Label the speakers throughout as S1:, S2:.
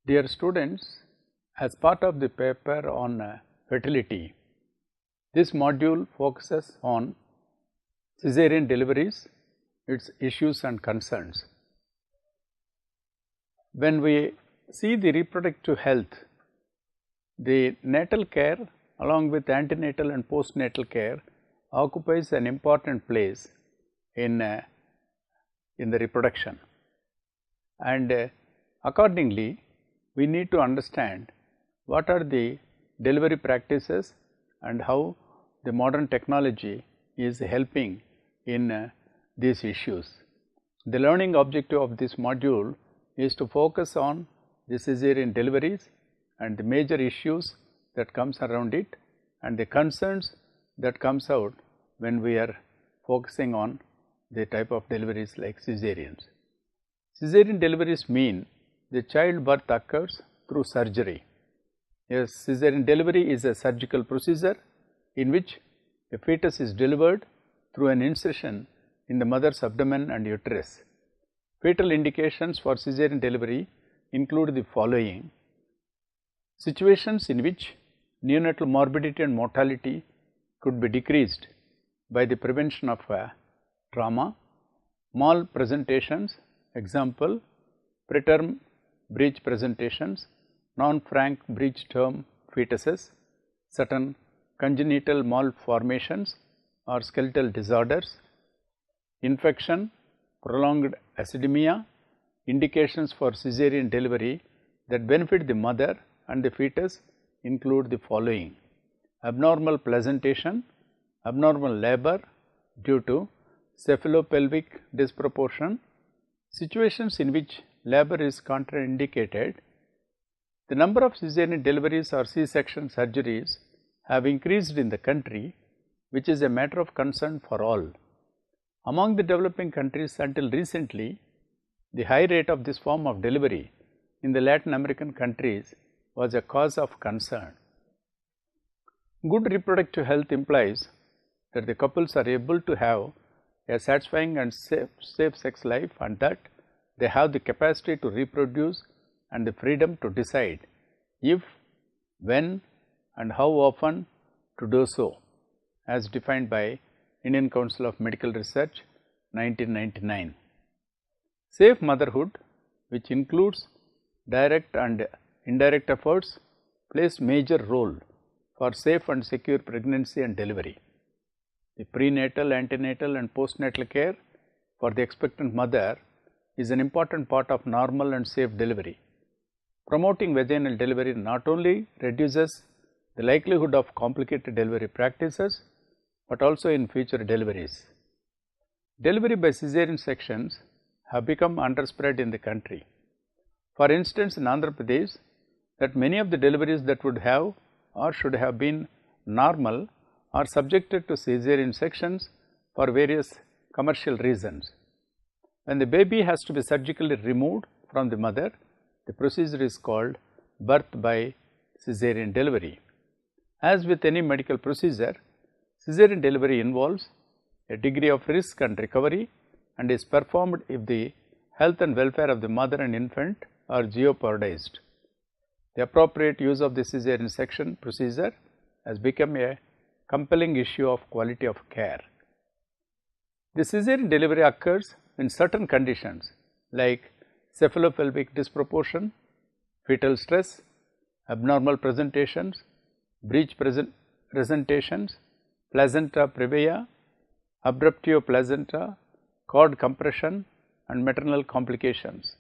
S1: Dear students, as part of the paper on fertility, this module focuses on caesarean deliveries, its issues and concerns. When we see the reproductive health, the natal care along with antenatal and postnatal care occupies an important place in the reproduction, and accordingly we need to understand what are the delivery practices and how the modern technology is helping in these issues. The learning objective of this module is to focus on the caesarean deliveries and the major issues that comes around it and the concerns that comes out when we are focusing on the type of deliveries like caesareans. Caesarean deliveries mean the childbirth occurs through surgery. A caesarean delivery is a surgical procedure in which a fetus is delivered through an incision in the mother's abdomen and uterus. Fetal indications for caesarean delivery include the following: situations in which neonatal morbidity and mortality could be decreased by the prevention of trauma, malpresentations, example preterm breech presentations, non-frank breech term fetuses, certain congenital malformations or skeletal disorders, infection, prolonged acidemia. Indications for caesarean delivery that benefit the mother and the fetus include the following: abnormal placentation, abnormal labor due to cephalopelvic disproportion, situations in which labor is contraindicated. The number of caesarean deliveries or C-section surgeries have increased in the country, which is a matter of concern for all. Among the developing countries until recently, the high rate of this form of delivery in the Latin American countries was a cause of concern. Good reproductive health implies that the couples are able to have a satisfying and safe sex life and that they have the capacity to reproduce and the freedom to decide if, when and how often to do so, as defined by Indian Council of Medical Research 1999. Safe motherhood, which includes direct and indirect efforts, plays major role for safe and secure pregnancy and delivery. The prenatal, antenatal and postnatal care for the expectant mother is an important part of normal and safe delivery. Promoting vaginal delivery not only reduces the likelihood of complicated delivery practices, but also in future deliveries. Delivery by caesarean sections have become underspread in the country. For instance, in Andhra Pradesh, that many of the deliveries that would have or should have been normal are subjected to caesarean sections for various commercial reasons. When the baby has to be surgically removed from the mother, the procedure is called birth by caesarean delivery. As with any medical procedure, caesarean delivery involves a degree of risk and recovery and is performed if the health and welfare of the mother and infant are jeopardized. The appropriate use of the caesarean section procedure has become a compelling issue of quality of care. The caesarean delivery occurs in certain conditions like cephalopelvic disproportion, fetal stress, abnormal presentations, breech presentations, placenta previa, abruptio placenta, cord compression and maternal complications.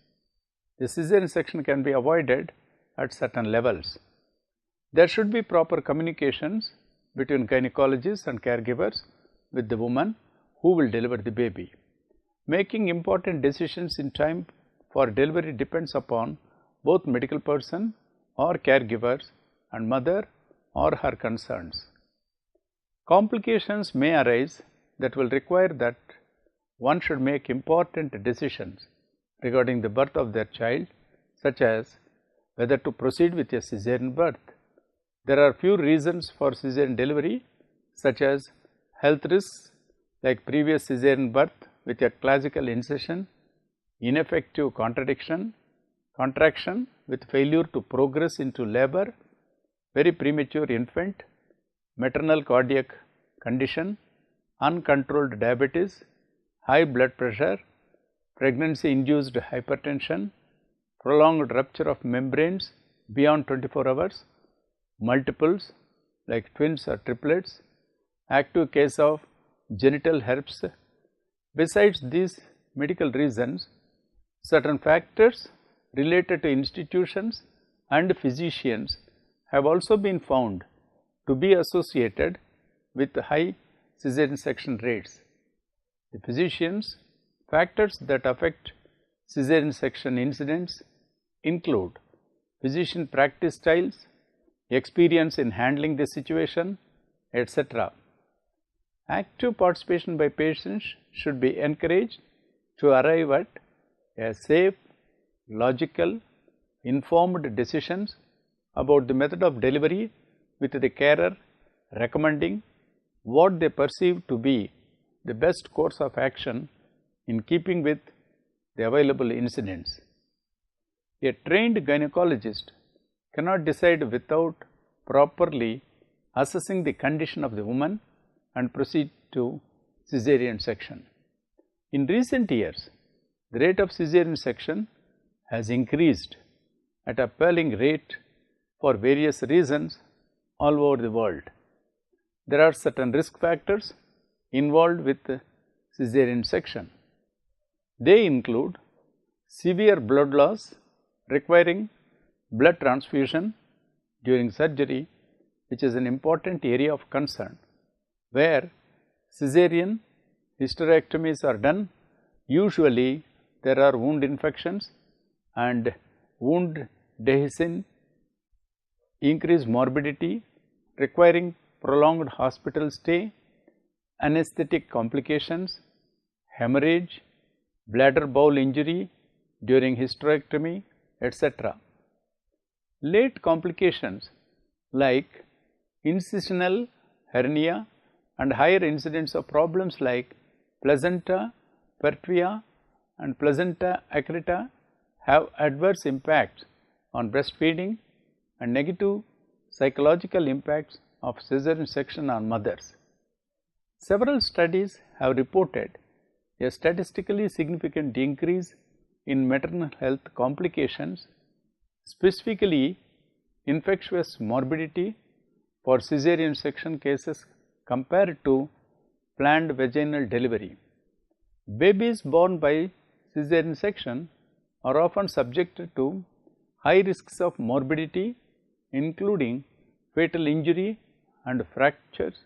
S1: The caesarean section can be avoided at certain levels. There should be proper communications between gynecologists and caregivers with the woman who will deliver the baby. Making important decisions in time for delivery depends upon both medical person or caregivers and mother or her concerns. Complications may arise that will require that one should make important decisions regarding the birth of their child, such as whether to proceed with a caesarean birth. There are few reasons for caesarean delivery, such as health risks like previous caesarean birth with a classical incision, ineffective contradiction, contraction with failure to progress into labor, very premature infant, maternal cardiac condition, uncontrolled diabetes, high blood pressure, pregnancy induced hypertension, prolonged rupture of membranes beyond 24 hours, multiples like twins or triplets, active case of genital herpes. Besides these medical reasons, certain factors related to institutions and physicians have also been found to be associated with high caesarean section rates. The physicians, factors that affect caesarean section incidence include physician practice styles, experience in handling the situation, etc. Active participation by patients should be encouraged to arrive at a safe, logical, informed decisions about the method of delivery, with the carer recommending what they perceive to be the best course of action in keeping with the available incidents. A trained gynecologist cannot decide without properly assessing the condition of the woman and proceed to caesarean section. In recent years, the rate of caesarean section has increased at a appalling rate for various reasons all over the world. There are certain risk factors involved with caesarean section. They include severe blood loss requiring blood transfusion during surgery, which is an important area of concern, where caesarean hysterectomies are done. Usually there are wound infections and wound dehiscence, increased morbidity requiring prolonged hospital stay, anesthetic complications, hemorrhage, bladder bowel injury during hysterectomy, etc. Late complications like incisional hernia and higher incidence of problems like placenta perfida and placenta accreta have adverse impacts on breastfeeding and negative psychological impacts of caesarean section on mothers. Several studies have reported a statistically significant increase in maternal health complications, specifically infectious morbidity for caesarean section cases compared to planned vaginal delivery. Babies born by caesarean section are often subjected to high risks of morbidity, including fatal injury and fractures.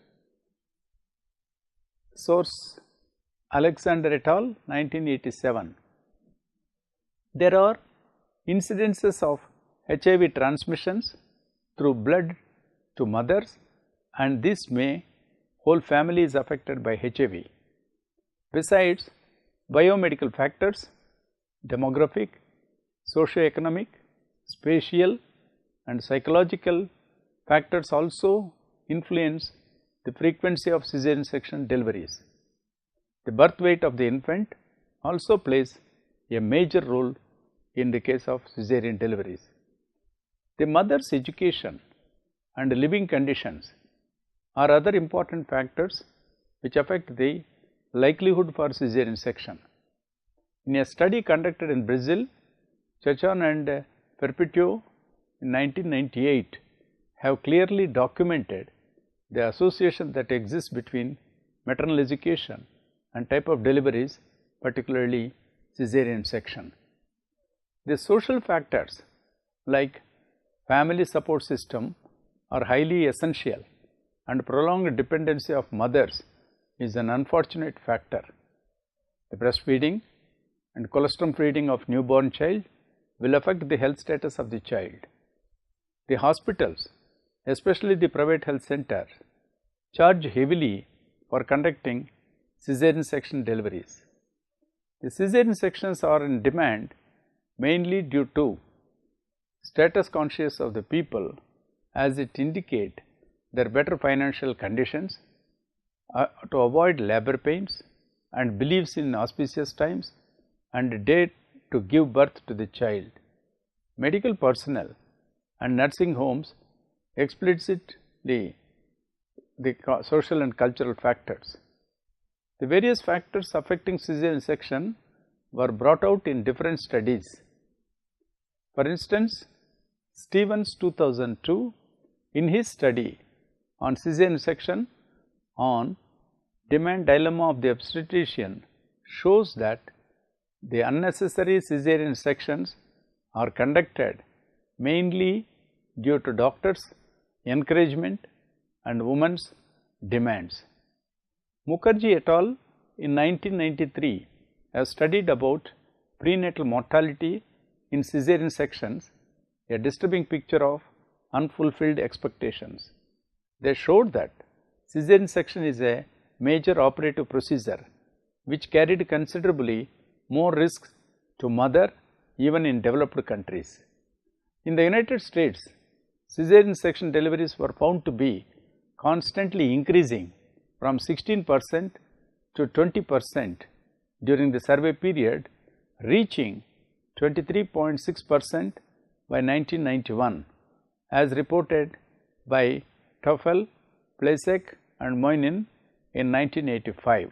S1: Source: Alexander et al., 1987. There are incidences of HIV transmissions through blood to mothers, and this may whole family is affected by HIV. Besides, biomedical factors, demographic, socio-economic, spatial and psychological factors also influence the frequency of caesarean section deliveries. The birth weight of the infant also plays a major role in the case of caesarean deliveries. The mother's education and living conditions are other important factors which affect the likelihood for caesarean section. In a study conducted in Brazil, Chacon and Perpetuo in 1998 have clearly documented the association that exists between maternal education and type of deliveries, particularly caesarean section. The social factors like family support system are highly essential, and prolonged dependency of mothers is an unfortunate factor. The breastfeeding and colostrum feeding of newborn child will affect the health status of the child. The hospitals, especially the private health centers, charge heavily for conducting caesarean section deliveries. The caesarean sections are in demand mainly due to status conscious of the people, as it indicate their better financial conditions, to avoid labor pains, and beliefs in auspicious times and date to give birth to the child. medical personnel and nursing homes explicit the social and cultural factors. The various factors affecting caesarean section were brought out in different studies. For instance, Stevens 2002 in his study on caesarean section on demand dilemma of the obstetrician shows that the unnecessary caesarean sections are conducted mainly due to doctors' encouragement and women's demands. Mukherjee et al. In 1993 have studied about prenatal mortality in caesarean sections, a disturbing picture of unfulfilled expectations. They showed that caesarean section is a major operative procedure which carried considerably more risks to mother even in developed countries. In the United States, caesarean section deliveries were found to be constantly increasing from 16% to 20% during the survey period, reaching 23.6% by 1991 as reported by Toffel, Plasek and Moynin in 1985.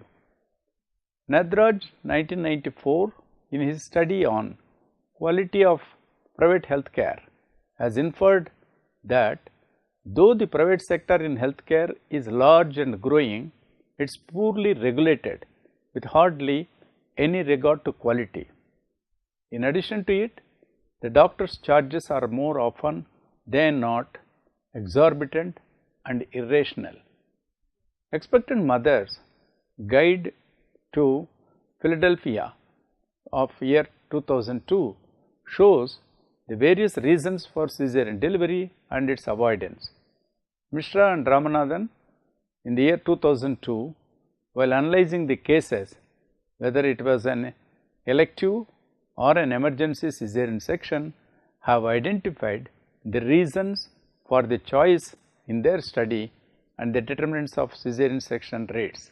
S1: Nadraj 1994 in his study on quality of private health care has inferred that though the private sector in healthcare is large and growing, it is poorly regulated with hardly any regard to quality. In addition to it, the doctor's charges are more often than not exorbitant and irrational. Expectant Mothers Guide to Philadelphia of year 2002 shows the various reasons for caesarean delivery and its avoidance. Mishra and Ramanathan in the year 2002, while analyzing the cases whether it was an elective or an emergency caesarean section, have identified the reasons for the choice in their study and the determinants of caesarean section rates.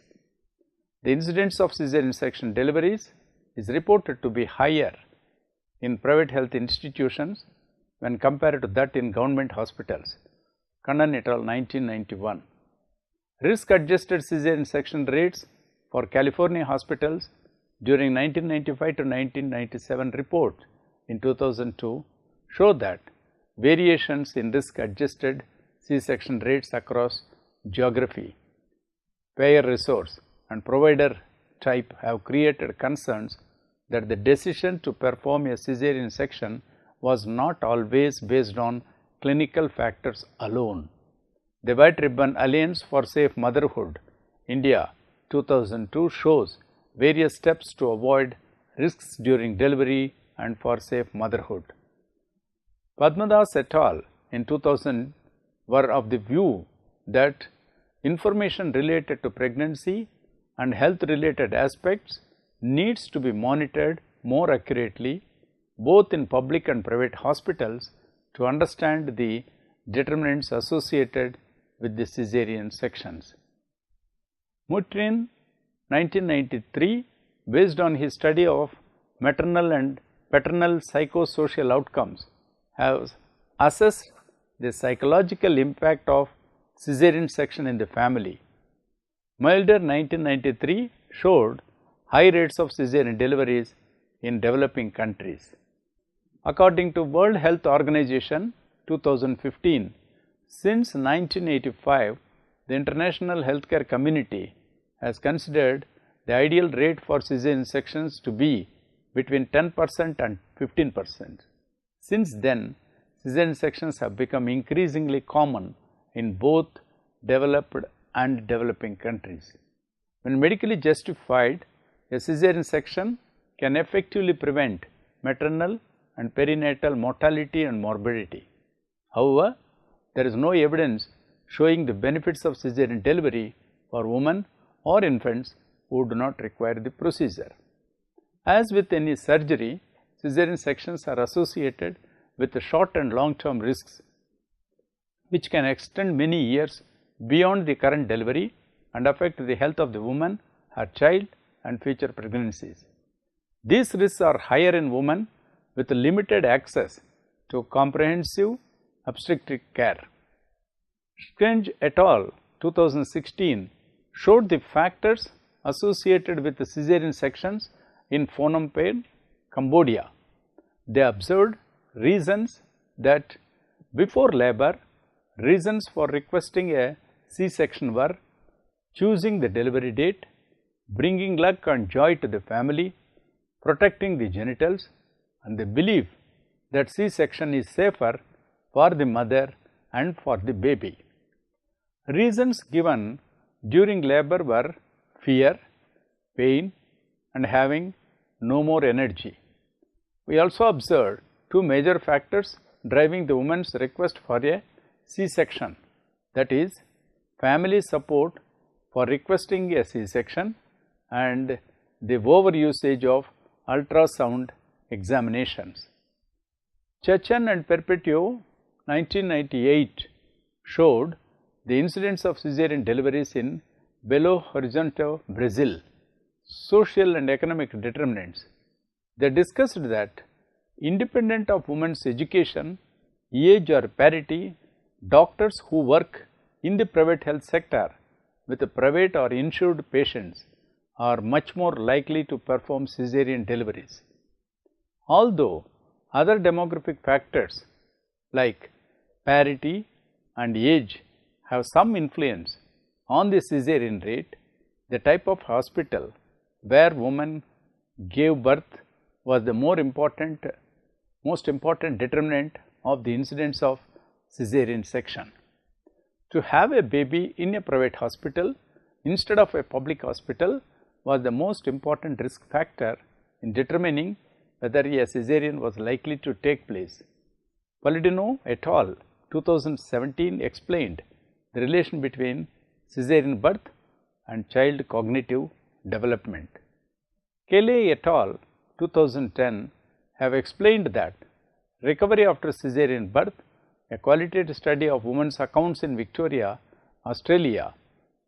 S1: The incidence of caesarean section deliveries is reported to be higher in private health institutions when compared to that in government hospitals. Kannan et al. 1991. Risk adjusted caesarean section rates for California hospitals during 1995 to 1997 report in 2002 show that variations in risk adjusted C-section rates across geography, payer resource and provider type have created concerns that the decision to perform a caesarean section was not always based on clinical factors alone. The White Ribbon Alliance for Safe Motherhood, India 2002 shows various steps to avoid risks during delivery and for safe motherhood. Padmadas et al. In 2000 were of the view that information related to pregnancy and health related aspects needs to be monitored more accurately both in public and private hospitals to understand the determinants associated with the caesarean sections. Mutrin 1993, based on his study of maternal and paternal psychosocial outcomes, has assessed the psychological impact of caesarean section in the family. Mulder 1993 showed high rates of caesarean deliveries in developing countries. According to World Health Organization 2015, since 1985, the international healthcare community has considered the ideal rate for caesarean sections to be between 10% and 15%. Since then, caesarean sections have become increasingly common in both developed and developing countries. When medically justified, a caesarean section can effectively prevent maternal and perinatal mortality and morbidity. However, there is no evidence showing the benefits of caesarean delivery for women or infants who do not require the procedure. As with any surgery, caesarean sections are associated with the short and long term risks which can extend many years beyond the current delivery and affect the health of the woman, her child and future pregnancies. These risks are higher in women with limited access to comprehensive obstetric care. Strange et al. 2016 showed the factors associated with the caesarean sections in Phnom Penh, Cambodia. They observed reasons that before labor, reasons for requesting a C-section were choosing the delivery date, bringing luck and joy to the family, protecting the genitals, and the belief that C-section is safer for the mother and for the baby. Reasons given during labor were fear, pain, and having no more energy. We also observed two major factors driving the woman's request for a C-section, that is, family support for requesting a C-section and the overusage of ultrasound examinations. Chechen and Perpetuo 1998 showed the incidence of caesarean deliveries in Belo Horizonte, Brazil, social and economic determinants. They discussed that independent of women's education, age or parity, doctors who work in the private health sector with private or insured patients are much more likely to perform caesarean deliveries. Although other demographic factors like parity and age have some influence on the caesarean rate, the type of hospital where woman gave birth was the most important determinant of the incidence of caesarean section. To have a baby in a private hospital instead of a public hospital was the most important risk factor in determining whether a caesarean was likely to take place. Palladino et al. 2017 explained the relation between caesarean birth and child cognitive development. Kelly et al. 2010 have explained that recovery after caesarean birth, a qualitative study of women's accounts in Victoria, Australia,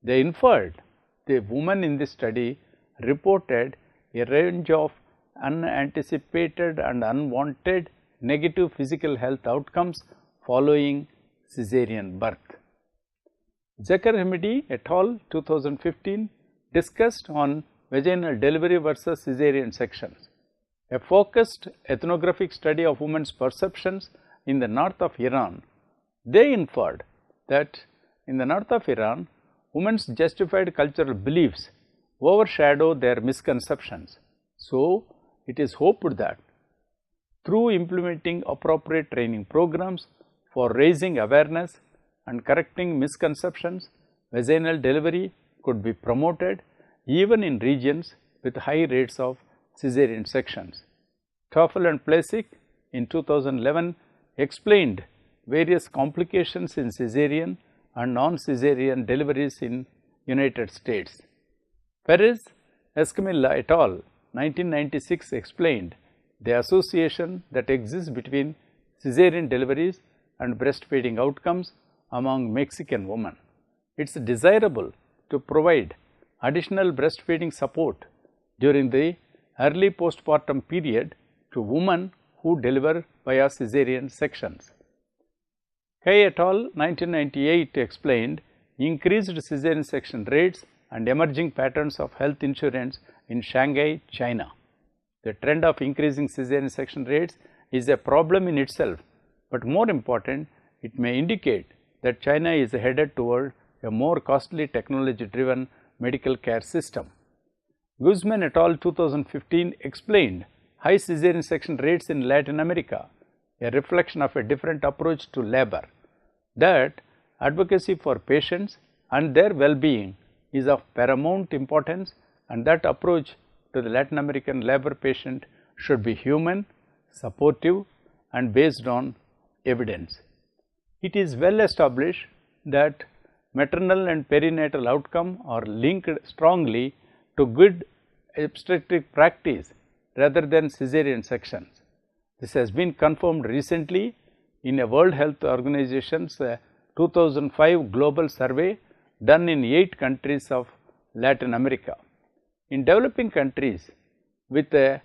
S1: they inferred the women in this study reported a range of unanticipated and unwanted negative physical health outcomes following caesarean birth. Zecher-Hamidi et al. 2015 discussed on vaginal delivery versus caesarean sections. A focused ethnographic study of women's perceptions in the north of Iran, they inferred that in the north of Iran, women's justified cultural beliefs overshadow their misconceptions. So, it is hoped that through implementing appropriate training programs for raising awareness and correcting misconceptions, vaginal delivery could be promoted even in regions with high rates of caesarean sections. Toffel and Plasik in 2011 explained various complications in caesarean and non-caesarean deliveries in United States. Perez Escamilla et al. 1996 explained the association that exists between caesarean deliveries and breastfeeding outcomes among Mexican women. It is desirable to provide additional breastfeeding support during the early postpartum period to women who deliver via caesarean sections. Kai et al. 1998 explained increased caesarean section rates and emerging patterns of health insurance in Shanghai, China. The trend of increasing caesarean section rates is a problem in itself, but more important, it may indicate that China is headed toward a more costly technology driven medical care system. Guzman et al. 2015 explained high caesarean section rates in Latin America, a reflection of a different approach to labor, that advocacy for patients and their well-being is of paramount importance, and that approach to the Latin American labor patient should be human, supportive and based on evidence. It is well established that maternal and perinatal outcome are linked strongly to good obstetric practice rather than caesarean sections. This has been confirmed recently in a World Health Organization's 2005 global survey done in 8 countries of Latin America. In developing countries with a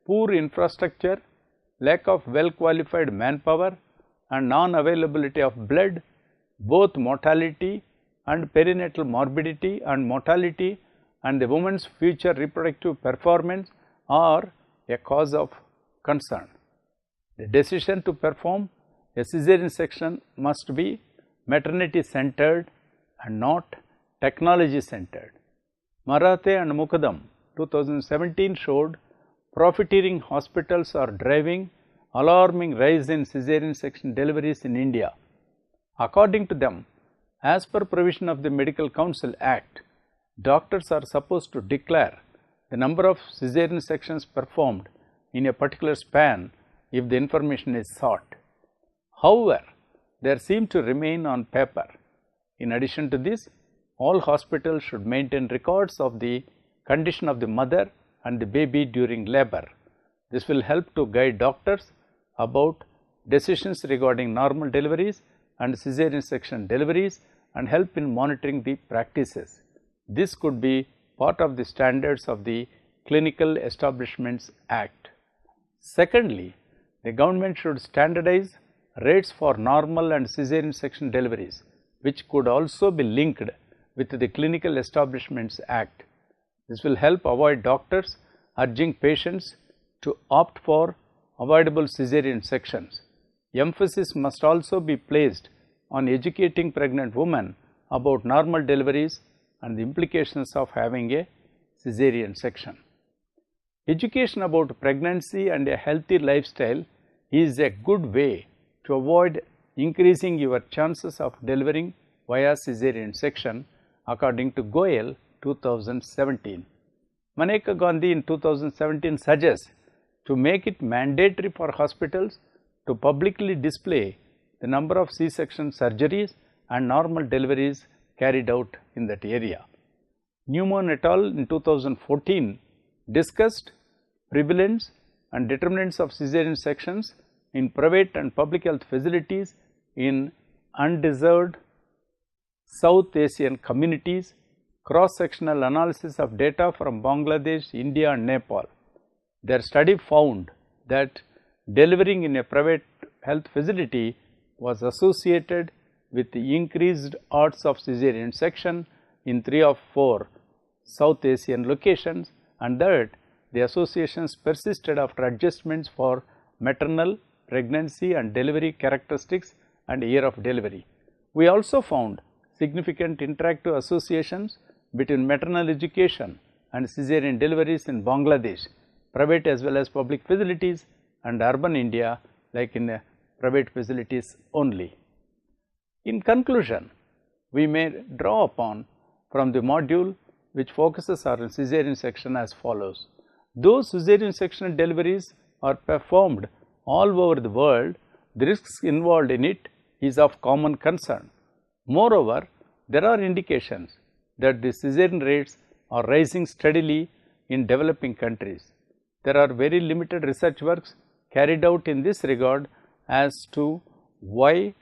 S1: poor infrastructure, lack of well qualified manpower and non-availability of blood, both mortality and perinatal morbidity and mortality and the woman's future reproductive performance are a cause of concern. The decision to perform a caesarean section must be maternity centered and not technology centered. Marathe and Mukadam 2017 showed profiteering hospitals are driving alarming rise in caesarean section deliveries in India. According to them, as per provision of the Medical Council Act, doctors are supposed to declare the number of caesarean sections performed in a particular span if the information is sought. However, there seem to remain on paper. In addition to this, all hospitals should maintain records of the condition of the mother and the baby during labor. This will help to guide doctors about decisions regarding normal deliveries and caesarean section deliveries and help in monitoring the practices. This could be part of the standards of the Clinical Establishments Act. Secondly, the government should standardize rates for normal and caesarean section deliveries, which could also be linked with the Clinical Establishments Act. This will help avoid doctors urging patients to opt for avoidable caesarean sections. Emphasis must also be placed on educating pregnant women about normal deliveries and the implications of having a caesarean section. Education about pregnancy and a healthy lifestyle is a good way to avoid increasing your chances of delivering via caesarean section, according to Goyal 2017. Maneka Gandhi in 2017 suggests to make it mandatory for hospitals to publicly display the number of C-section surgeries and normal deliveries carried out in that area. Newman et al. In 2014 discussed prevalence and determinants of caesarean sections in private and public health facilities in undeserved South Asian communities, cross-sectional analysis of data from Bangladesh, India and Nepal. Their study found that delivering in a private health facility was associated with the increased odds of caesarean section in 3 of 4 South Asian locations, and that the associations persisted after adjustments for maternal, pregnancy and delivery characteristics and year of delivery. We also found significant interactive associations between maternal education and caesarean deliveries in Bangladesh, private as well as public facilities, and urban India like in private facilities only. In conclusion, we may draw upon from the module which focuses on caesarean section as follows. Though caesarean section deliveries are performed all over the world, the risks involved in it is of common concern. Moreover, there are indications that the caesarean rates are rising steadily in developing countries. There are very limited research works carried out in this regard as to why,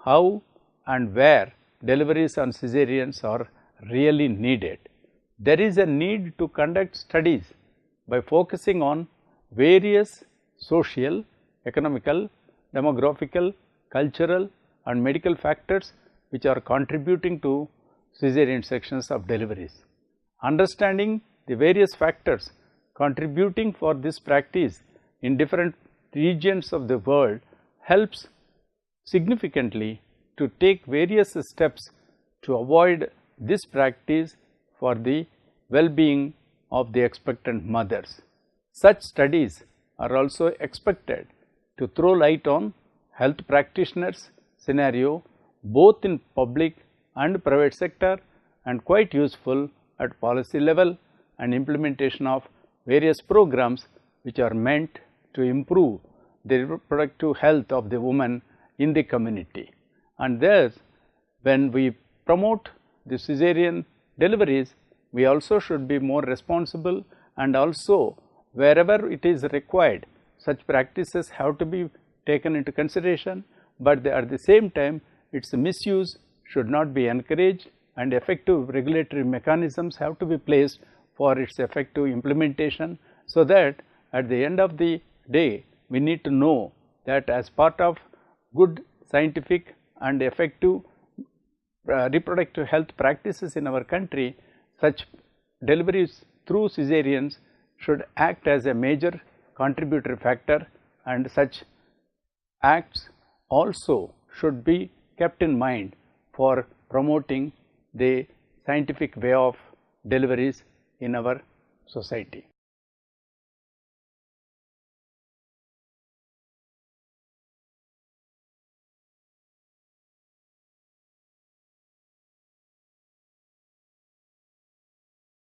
S1: how and where deliveries on caesareans are really needed. There is a need to conduct studies by focusing on various social, economical, demographical, cultural and medical factors which are contributing to caesarean sections of deliveries. Understanding the various factors contributing for this practice in different regions of the world helps significantly to take various steps to avoid this practice for the well-being of the expectant mothers. Such studies are also expected to throw light on health practitioners scenario both in public and private sector, and quite useful at policy level and implementation of various programs which are meant to improve the reproductive health of the woman in the community. And thus, when we promote the caesarean deliveries, we also should be more responsible, and also wherever it is required, such practices have to be taken into consideration, but at the same time its misuse should not be encouraged, and effective regulatory mechanisms have to be placed for its effective implementation, so that at the end of the day we need to know that as part of good scientific and effective reproductive health practices in our country, such deliveries through caesareans should act as a major contributory factor, and such acts also should be kept in mind for promoting the scientific way of deliveries in our society.